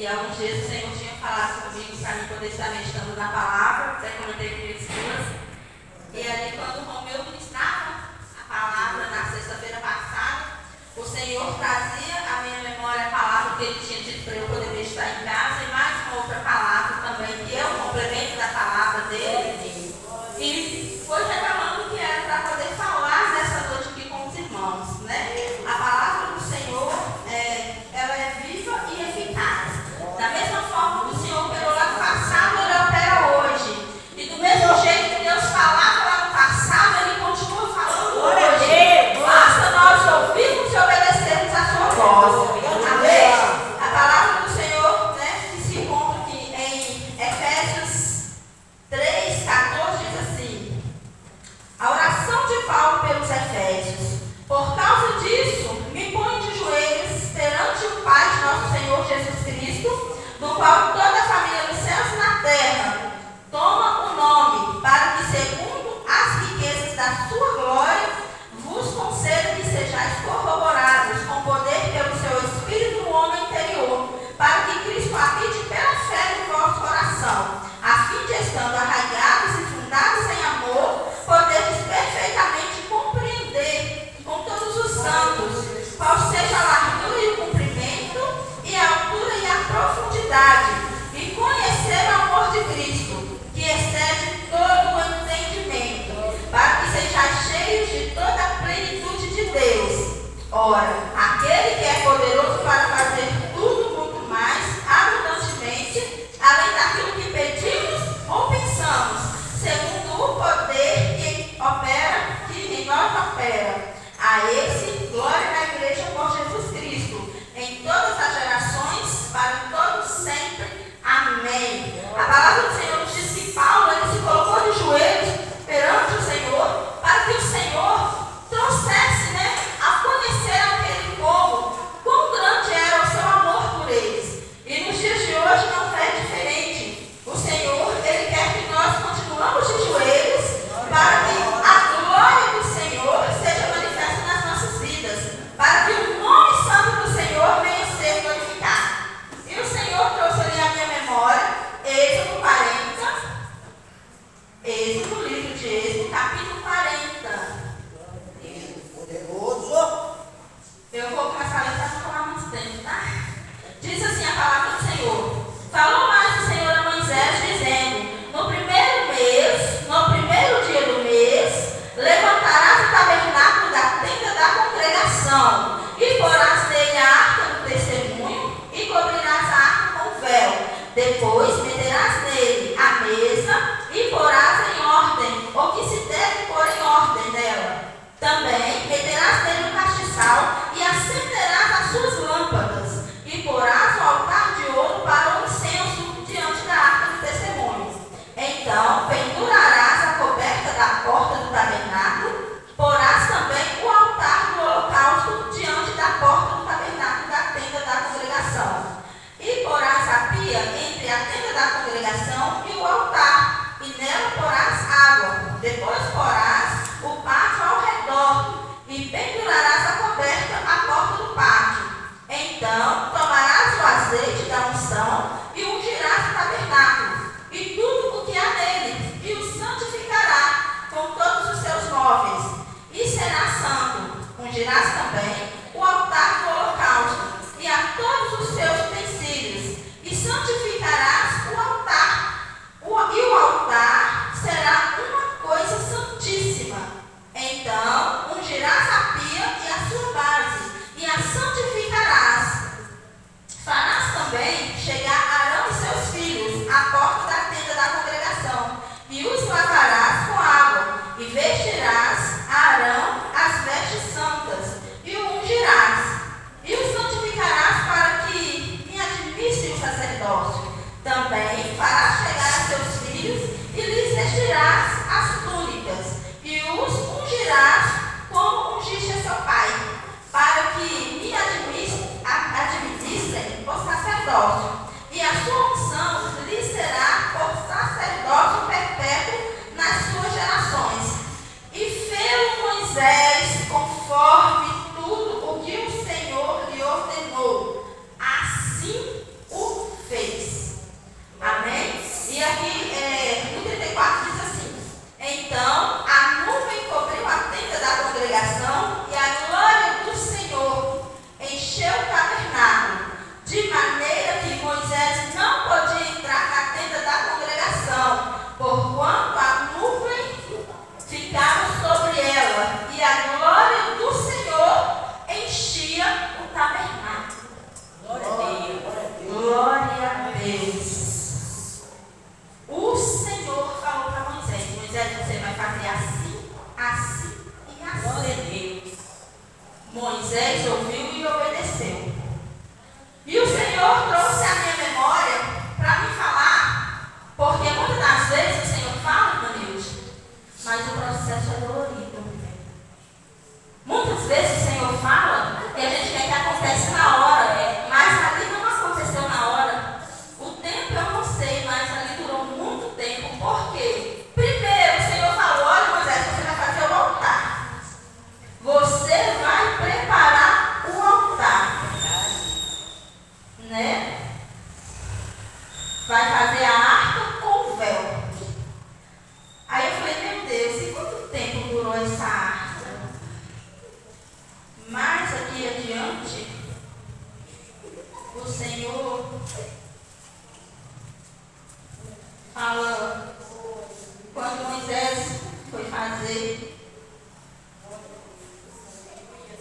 E alguns dias o Senhor tinha falado comigo para mim poder estar meditando na palavra, até comentei com minhas duas. E ali, quando o Romeu ministrava a palavra na sexta-feira passada, o Senhor trazia à minha memória a palavra que Ele tinha dito para eu poder meditar em casa e mais uma outra palavra também, que é o complemento da palavra dele. E foi revelando que era para poder falar nessa noite aqui com os irmãos, né? A palavra do Senhor, ela é viva e eficaz. Da mesma forma que o Senhor operou lá no passado, Ele opera hoje. E do mesmo jeito que Deus falava lá no passado, Ele continua falando hoje. Basta nós ouvirmos e obedecermos a sua voz. Amém? A palavra do Senhor, né, que se encontra aqui em Efésios 3:14, diz assim: a oração de Paulo pelos Efésios. Por causa disso, me ponho de joelhos perante o Pai de nosso Senhor Jesus Cristo, do qual toda a família dos céus e na terra toma o nome, para que, segundo as riquezas da sua glória, vos conceda que sejais corroborados com poder pelo seu Espírito no homem interior, para que Cristo habite pela fé no vosso coração, a fim de, estando arraigados e fundados em amor, poderes perfeitamente compreender com todos os santos qual seja a largura e o comprimento, e a altura e a profundidade, e conhecer o amor de Cristo, que excede todo o entendimento, para que sejais cheios de toda a plenitude de Deus. Ora, aquele que é poderoso para fazer tudo muito mais abundantemente, além daquilo que pedimos ou pensamos, segundo o poder que em nós opera. A esse, glória na igreja por Jesus Cristo, em todas as gerações, para todos sempre. Amém. A palavra do Senhor nos diz que Paulo, ele se colocou de joelhos perante o Senhor, para que o Senhor trouxesse, né, a conhecer aquele povo, quão grande era o seu amor por eles. E nos dias de hoje não é diferente. O Senhor, ele quer que nós continuamos de joelhos, para que a glória do Senhor seja manifesta nas nossas vidas, para que o nome santo do Senhor venha a ser glorificado. E o Senhor trouxe ali a minha memória, Êxodo 40, livro de Êxodo, capítulo 40. Poderoso. Eu vou começar a ler para não falar muito tempo, tá? Diz assim a palavra do Senhor: falou mais o Senhor a Moisés, dizendo: no primeiro mês, no primeiro dia do mês, levantarás o tabernáculo da tenda da congregação, e porás nele a arca do testemunho, e cobrirás a arca com véu. Depois meterás nele a mesa, e porás em ordem o que se deve pôr em ordem nela. Também meterás nele o castiçal, e acenderás as suas lâmpadas, e porás o altar de ouro para o incenso diante da arca do testemunho. Então pendurarás a coberta da porta do tabernáculo, porás também o altar do holocausto diante da porta do tabernáculo da tenda da congregação. E porás a pia entre a tenda da congregação e o altar, e nela porás água. Depois porás o pátio ao redor, e pendurarás a coberta à porta do pátio. Então tomarás o azeite da unção e ungirás o tabernáculo, e tudo o que há nele, e o santificará com todos os seus móveis, e será santo. Ungirás também o altar do holocausto, e a todos os seus utensílios, e santificarás o altar. E o altar será uma coisa santíssima. Então ungirás a pia e a sua base, e a santificarás. Farás também chegar Arão e seus filhos à porta da tenda da congregação, e os lavarás com água, e vestirás a Arão as vestes santas, e o ungirás, e o santificarás para que me administre o sacerdócio. Também farás chegar a seus filhos, e lhes vestirás as túnicas, e os ungirás como ungiste a seu pai, para que me administrem o sacerdócio. E a sua unção lhes será por sacerdócio perpétuo nas suas gerações. E fê-lo Moisés conforme tudo o que o Senhor lhe ordenou. Assim o Moisés ouviu e obedeceu. E o Senhor trouxe à minha memória para me falar, porque muitas das vezes o Senhor fala, Manilde, mas o processo é dolorido. Muitas vezes o Senhor fala e a gente quer que aconteça na hora, mas ali não aconteceu na hora. O tempo eu não sei, mas ali durou muito tempo. Por quê? Primeiro, o Senhor falou: olha, Moisés, você vai fazer o altar. Você vai preparar o altar. Né? Vai fazer a arca com o véu. Aí eu falei: meu Deus, e quanto tempo durou essa arca? Mais aqui adiante, o Senhor fala, quando Moisés foi fazer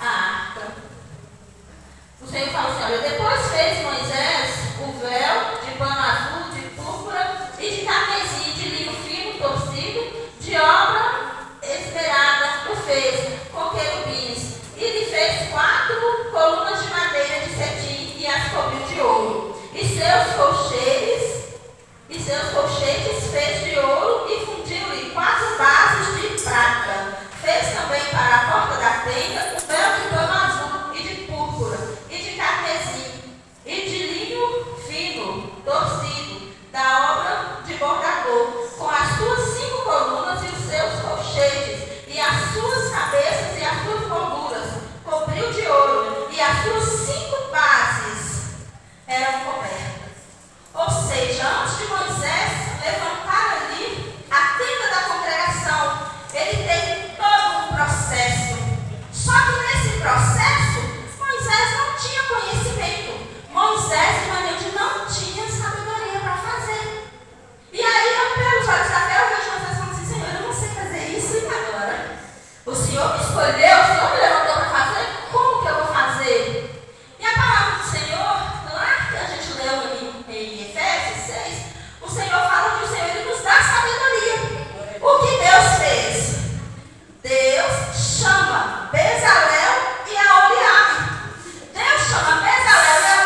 a arca, o Senhor falou assim: olha, depois fez Moisés o véu de pano azul, de púrpura e de carmesim, de linho fino, torcido, de obra esmerada, o fez com querubins. E lhe fez 4 colunas de madeira de cetim e as cobriu de ouro. E seus colchetes fez de ouro e fundiu-lhe 4 bases de prata. Fez também para a porta da tenda um véu de pano azul e de púrpura e de carmesim e de linho fino, torcido, da obra de bordador, com as suas 5 colunas e os seus colchetes e as suas cabeças e as suas molduras, cobriu de ouro, e as suas 5 bases eram cobertas. Ou seja, antes de Moisés levantar ali a tenda da congregação, ele teve todo um processo. Só que nesse processo, Moisés não tinha conhecimento. Moisés e Manilde não tinha sabedoria para fazer. E aí, eu pelos olhos da fé, eu vejo Moisés falando assim: Senhor, eu não sei fazer isso e agora? O Senhor me escolheu, o Senhor me levantou para fazer, como que eu vou fazer? E a palavra do Senhor, lá que a gente leu em Efésios 6, o Senhor fala que o Senhor ele nos dá sabedoria. O que Deus fez? Deus chama Bezalel e Aholiabe. Deus chama Bezalel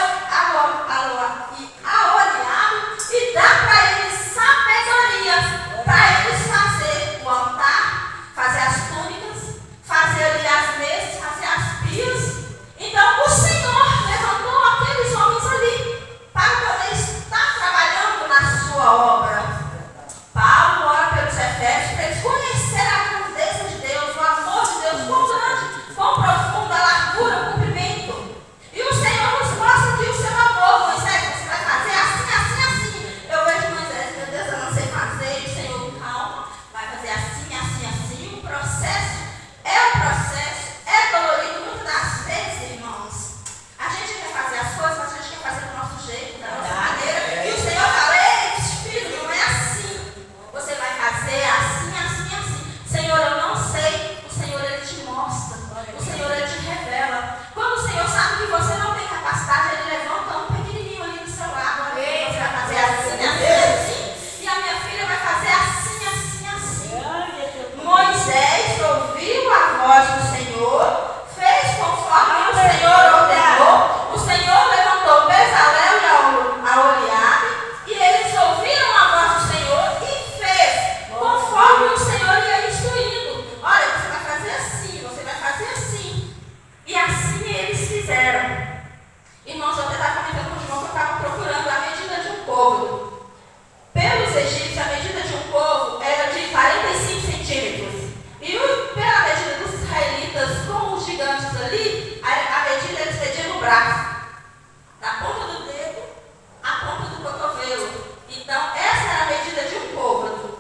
e Aholiabe e dá para eles sabedoria, para eles fazer o altar, fazer as túnicas, fazer ali as mesas, fazer as pias. Então o Senhor levantou aqueles homens ali para poder estar trabalhando na sua obra. Paulo ora pelos Efésios para eles conhecerem a grandeza de Deus, o amor de Deus, quão grande, quão profundo, a largura, o comprimento. E o Senhor nos mostra aqui o seu amor. Moisés, você vai fazer assim, assim, assim. Eu vejo Moisés: meu Deus, eu não sei fazer. E o Senhor: calma, vai fazer assim, assim, assim. O processo, é dolorido. Muitas das vezes, irmãos, a gente quer fazer as coisas, mas a gente quer fazer do nosso jeito, da nossa maneira. E o Senhor fala: ei, filho, não é assim. Você vai fazer assim, assim, assim. Senhor, eu não sei. O Senhor, ele te mostra. O Senhor, ele te revela. Quando o Senhor sabe que você não tem capacidade, ele levanta um pequenininho ali do seu lado. Olha, você vai fazer assim, assim, assim. E a minha filha vai fazer assim, assim, assim. Moisés ouviu a voz do Senhor, fez conforme o Senhor ordenou. O Senhor levantou Bezalel e Aholiabe, e eles ouviram a voz do Senhor e fez conforme o Senhor ia instruindo. Olha, você vai fazer assim, você vai fazer assim. E assim eles fizeram. Irmãos, eu até estava comentando com o irmão que eu estava procurando a medida de um côvado. Pelos egípcios, a medida de um côvado era de 45 centímetros. E pela medida dos israelitas, com os gigantes ali, a medida eles mediam no braço. Da ponta do dedo à ponta do cotovelo. Então, essa era a medida de um côvado.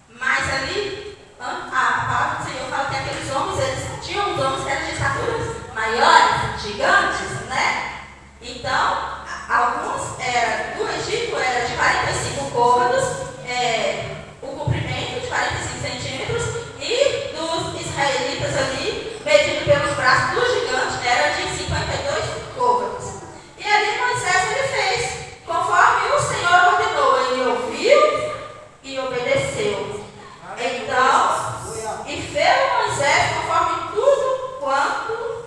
Mas ali, a palavra do Senhor fala que aqueles homens, eles tinham uns homens que eram de estaturas maiores, gigantes, né? Então, alguns do Egito era de 45 côvados, o comprimento de 45 centímetros, e dos israelitas ali, medido pelos braços do gigante, era de 52 côvados. E ali Moisés ele fez conforme o Senhor ordenou. Ele ouviu e obedeceu. Então, e fez Moisés conforme tudo quanto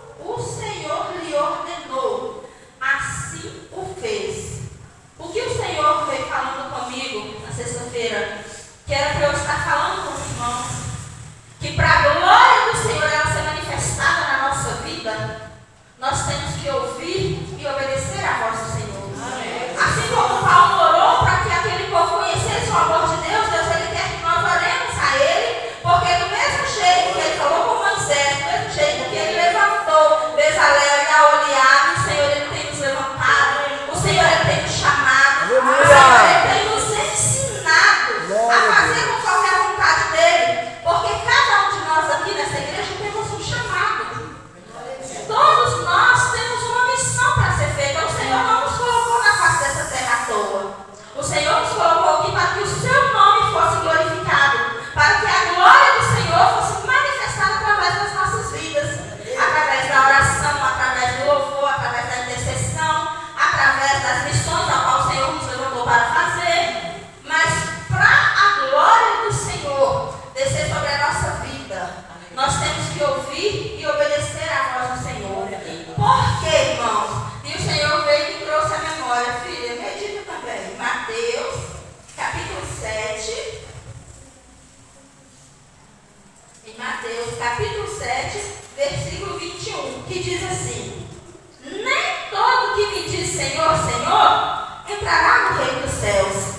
temos que ouvir e obedecer à voz do Senhor. Por quê, irmãos? E o Senhor veio e trouxe a memória. Filha, medita também. Mateus, capítulo 7. Em Mateus, capítulo 7, versículo 21, que diz assim: nem todo que me diz Senhor, Senhor, entrará no reino dos céus,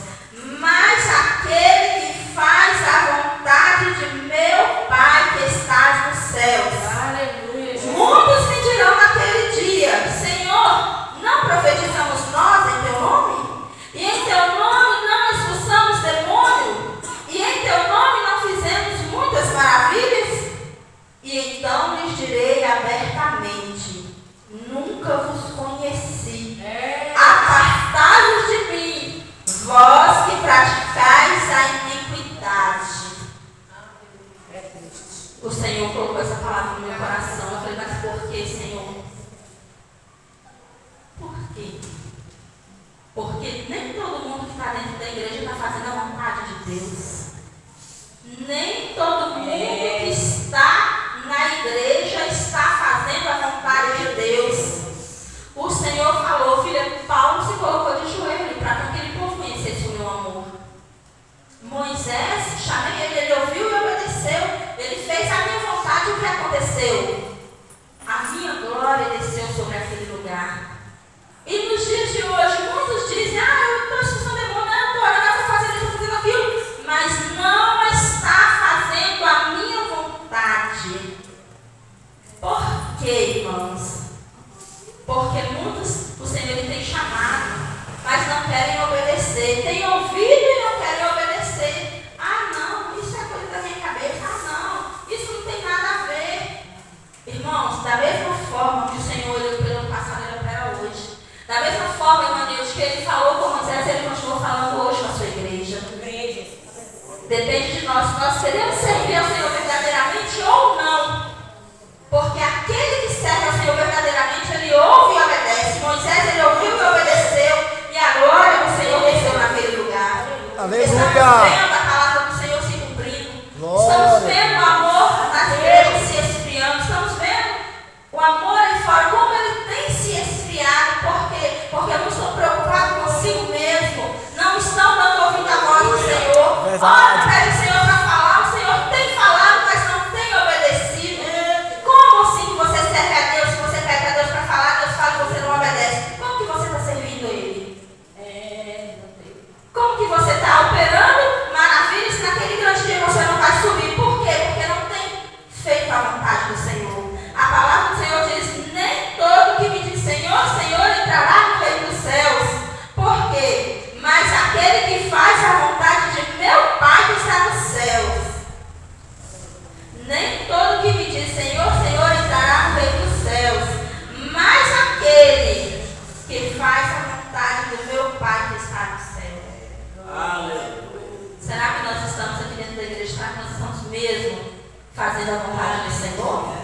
mas aquele que faz a vontade de meu Pai que está nos céus. Aleluia. Muitos me dirão naquele dia: Senhor, não profetizamos nós em teu nome? E em teu nome não expulsamos demônio? E em teu nome não fizemos muitas maravilhas? E então lhes direi abertamente: nunca vos conheci. Apartai-vos de mim, vós que praticais a iniquidade. O Senhor colocou essa palavra no meu coração. Eu falei: mas por que, Senhor? Por quê? Porque nem todo mundo que está dentro da igreja está fazendo a vontade de Deus. Nem todo mundo que está na igreja está fazendo a vontade de Deus. O Senhor falou, filha, Paulo se colocou de joelho para que aquele povo conhecesse o meu amor. Moisés, chamei ele, ele ouviu e obedeceu. Ele fez a minha vontade. O que aconteceu? A minha glória desceu sobre aquele lugar. E nos dias de hoje, muitos dizem: eu estou expulsando demônio, eu estou orando, eu estou fazendo isso, estou fazendo aquilo. Mas não está fazendo a minha vontade. Por quê, irmãos? Porque muitos, o Senhor ele tem chamado, mas não querem obedecer. Tem ouvido e não querem obedecer. Não, isso é coisa da minha cabeça. Não, isso não tem nada a ver. Irmãos, da mesma forma que o Senhor olhou pelo passado, ele opera hoje. Da mesma forma, irmã Deus, que ele falou com Moisés, ele continua falando hoje com a sua igreja. Depende de nós, se nós queremos servir ao Senhor verdadeiramente ou não. Porque aquele que serve ao Senhor verdadeiramente, ele ouve e obedece. Moisés, ele ouviu e obedeceu. E a glória do Senhor desceu naquele lugar. Aleluia. Estamos vendo a palavra do Senhor se cumprindo. Estamos vendo o amor nas igrejas se esfriando. Estamos vendo o amor aí fora, como ele tem se esfriado. Por quê? Porque não estão preocupados consigo mesmo. Não estão dando ouvido à voz do Senhor. Olha, pede o Senhor para falar. O Senhor tem falado, mas não tem obedecido. Como assim que você serve a Deus? Se você pede a Deus para falar, Deus fala e você não obedece. Como que você está servindo Ele? Como que você está operando maravilhas naquele grande dia você não vai subir? Por quê? Porque não tem feito a vontade do Senhor. A palavra do Senhor diz: nem todo que me diz Senhor, Senhor entrará no reino dos céus. Por quê? Mas aquele que faz a vontade de meu Pai que está nos céus. Nem todo que me diz Senhor, Senhor entrará no reino dos céus, mas aquele que faz a vontade do meu Pai que está no céu. Aleluia. Será que nós estamos aqui dentro da igreja? Será que nós estamos mesmo fazendo a vontade do Senhor?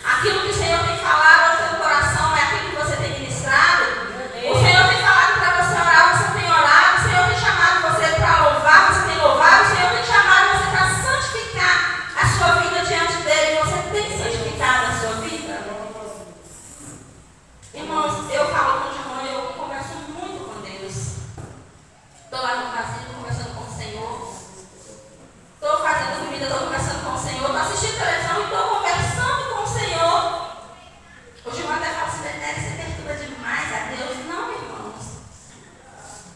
Aquilo que o Senhor tem falado ao teu coração é aquilo que você tem ministrado? O Senhor tem falado para você orar, você tem orado. O Senhor tem chamado você para louvar, você tem louvado. O Senhor tem chamado você para santificar a sua vida diante dele. Você tem santificado a sua vida? Irmãos, eu falo com o João, eu converso muito com Deus. Estou lá no casinho conversando com o Senhor. Estou fazendo comida, estou conversando com o Senhor. Estou assistindo televisão e estou conversando com o Senhor. O João até fala assim: Daniela, você perturba demais a Deus. Não, irmãos.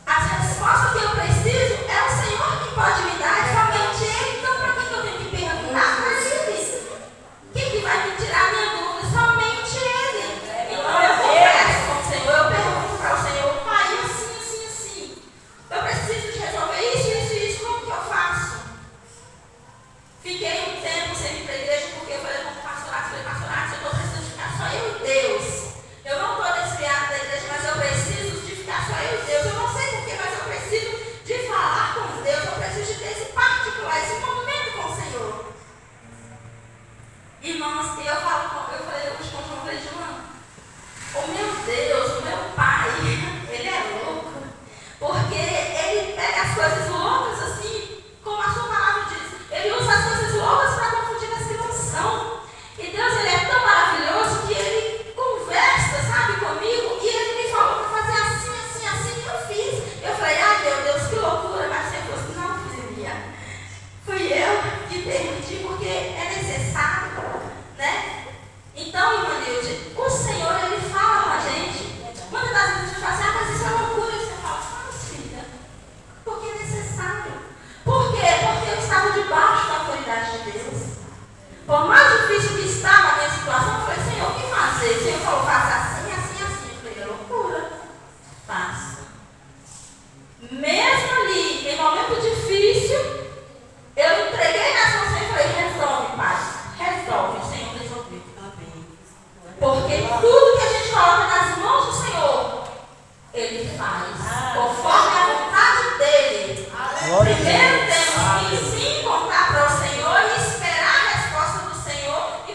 As respostas que eu preciso é o Senhor que pode me dar, é somente Ele. Então, para que eu tenho que perguntar para Ele? Quem que vai me tirar a minha dúvida? Somente Ele. Então, eu converso com o Senhor, eu pergunto para o Senhor: Pai, assim, assim, assim. Eu preciso de resolver isso, como que eu faço? Fiquei um tempo sem ir para a igreja porque eu falei com o pastorato, eu estou precisando de ficar só eu e Deus. Eu não estou desviada da igreja, mas eu preciso de ficar só eu e Deus. Eu não sei porquê, mas eu preciso de falar com Deus, eu preciso de ter esse particular, esse momento com o Senhor. Irmãos, eu falei hoje com o João, falei: João, o meu Deus, o meu Pai, Ele é louco, porque Ele pega as coisas loucas assim, como a sua palavra diz. Ele usa as coisas loucas para confundir as que não são.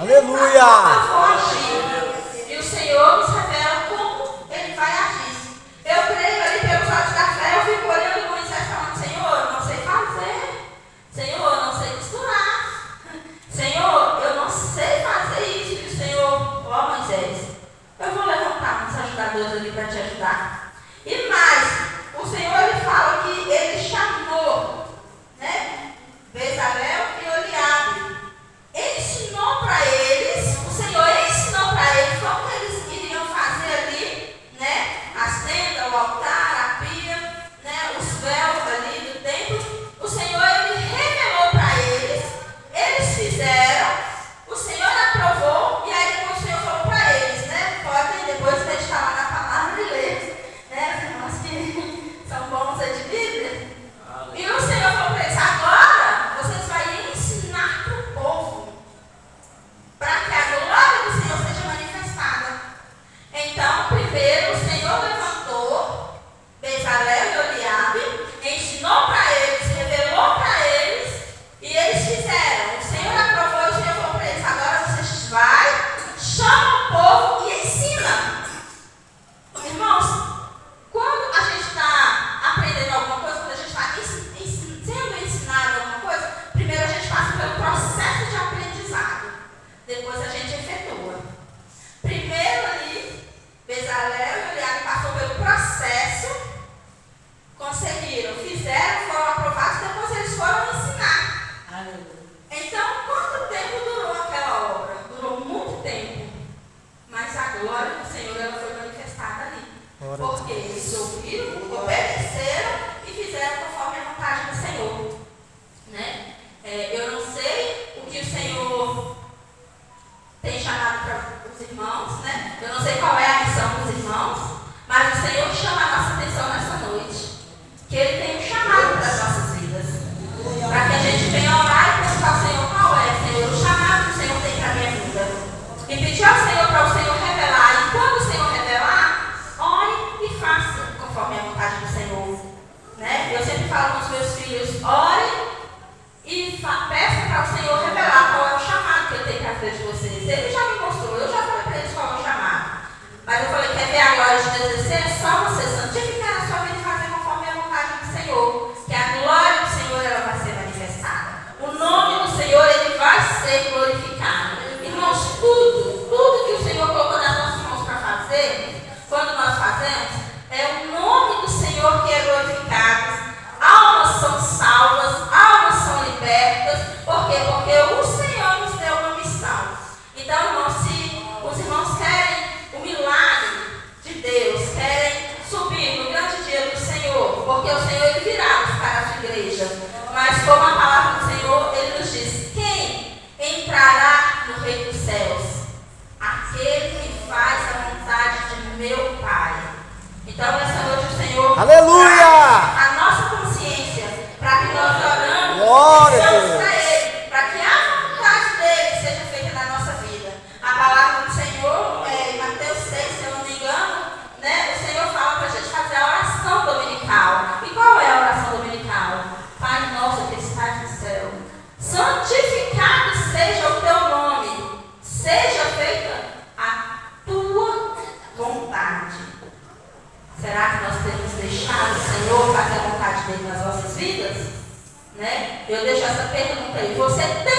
Aleluia! Eu vou agir. E o Senhor nos revela como Ele vai agir. Eu creio ali pelos olhos da fé, eu fico olhando Moisés falando, Senhor, eu não sei fazer. Senhor, eu não sei costurar. Senhor, eu não sei fazer isso. E o Senhor, ó Moisés, eu vou levantar uns ajudadores ali para te ajudar. E mais, o Senhor ele fala que Ele chamou, né, Bezalel e Oliabe. Ele ensinou para eles, o Senhor ensinou para eles como eles iriam fazer ali, né, as tendas, o altar, a pia, né, os véus ali do templo. O Senhor ele revelou para eles fizeram, o Senhor aprovou, e aí depois o Senhor falou para eles, né, podem depois meditar lá na palavra e ler, né, os irmãos que são bons de Bíblia. E o Senhor falou para eles, agora vocês vão ensinar para o povo, para que a glória do Senhor seja manifestada. Então, primeiro o Senhor levantou Bezalel e Oliabe, ensinou para eles, revelou para eles, e eles fizeram. O Senhor aprovou, o Senhor falou para eles, agora vocês vão, chama o povo e ensina. Irmãos, quando a gente está aprendendo alguma coisa, quando a gente está sendo ensinado alguma coisa, primeiro a gente passa pelo processo de aprendizado, depois a gente efetua. Primeiro ali, Bezalel e Oliabe passou pelo processo, conseguiram, fizeram, foram aprovados, depois eles foram ensinar. Então, quanto tempo durou aquela obra? Durou muito tempo, mas a glória do Senhor ela foi manifestada ali. Porque eles ouviram, obedeceram e fizeram conforme a vontade do Senhor. Né? Eu não sei o que o Senhor tem chamado para os irmãos, né? Eu não sei qual é a missão dos irmãos, mas o Senhor chama a nossa atenção nessa noite. Que Ele tem um chamado para as nossas vidas. Para que a gente venha orar e perguntar ao Senhor qual é, Senhor, o chamado que o Senhor tem para a minha vida. E pedir ao Senhor para o Senhor revelar. E quando o Senhor revelar, ore e faça conforme a vontade do Senhor. Né? Eu sempre falo com os meus filhos, ore e peça para o Senhor revelar qual é o chamado que Ele tem para a vida de vocês. Ele já me mostrou, eu já falei para eles qual é o chamado. Mas eu falei, quer ver a glória de Deus descer? É só você santificar a sua vida e fazer conforme a vontade do Senhor. Que a glória do Senhor ela vai ser manifestada. O nome do Senhor ele vai ser glorificado. Irmãos, tudo que o Senhor colocou nas nossas mãos para fazer, quando nós fazemos, é o nome do Senhor que é glorificado. Almas são salvas, almas são libertas. Por quê? Porque o Senhor nos deu uma missão. Então, irmãos, se os irmãos querem o milagre de Deus, querem subir no grande dia do Senhor, porque o Senhor ele virá buscar a sua igreja. Mas como a palavra do Senhor, ele nos diz, quem entrará no reino dos céus? Aquele que faz a vontade de meu Pai. Então, nessa noite o Senhor Aleluia! a nossa consciência para que nós oramos Glória e a peçamos Deus. para Ele, para que a vontade dele seja feita na nossa vida. A palavra do Senhor, em Mateus 6, se eu não me engano, né, o Senhor fala para a gente fazer a oração dominical. E qual é a oração dominical? Pai nosso que estás no céu, santificado seja o teu nome, seja feita a tua vontade. Será que nós temos deixado o Senhor fazer a vontade dele nas nossas vidas? Né? Eu deixo essa pergunta aí. Você tem